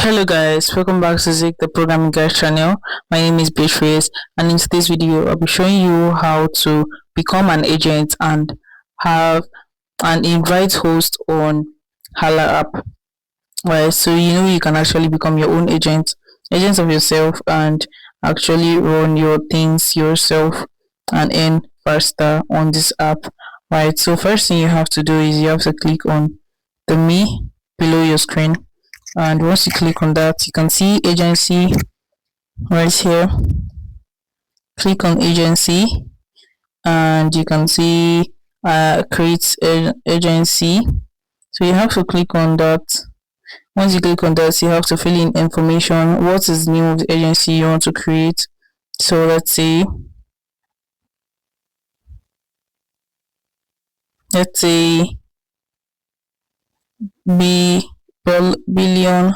Hello guys, welcome back to Zik the Programming Guys channel. My name is Beatrice, and in today's video I'll be showing you how to become an agent and have an invite host on Hala app. Right, so you can actually become your own agent of yourself, and actually run your things yourself and earn faster on this app. Right, so first thing you have to do is you have to click on the me below your screen, and once you click on that you can see agency right here. Click on agency and you can see create agency, so you have to click on that. Once you click on that, you have to fill in information. What is the name of the agency you want to create? So let's say b billion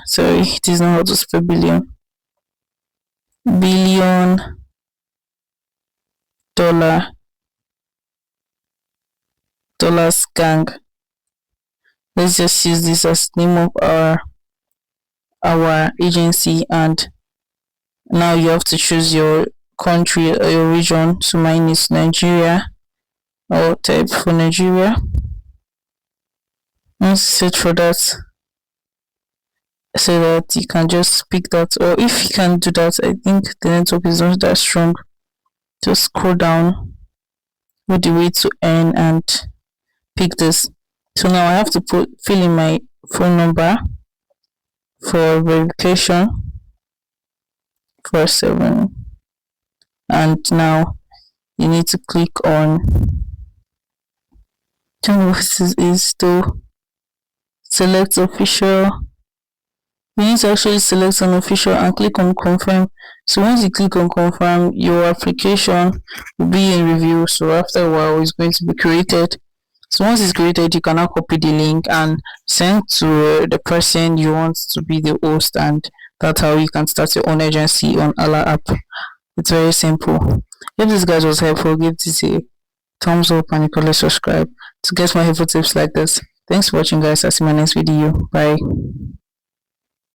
sorry, it is not how to spell billion dollars gang. Let's just use this as name of our agency, and now you have to choose your country or your region. So mine is Nigeria. I'll type for Nigeria. Once search for that, so that you can just pick that, or if you can do that, I think the network is not that strong, just scroll down all the way to end and pick this. So now I have to fill in my phone number for verification for 7, and now you need to click on is to select official. You need to actually select an official and click on confirm. So once you click on confirm, your application will be in review. So after a while it's going to be created. So once it's created, you can now copy the link and send to the person you want to be the host, and that's how you can start your own agency on Hala app. It's very simple. If this guys was helpful, give this a thumbs up and you can subscribe to get more helpful tips like this. Thanks for watching guys. I'll see you in my next video. Bye.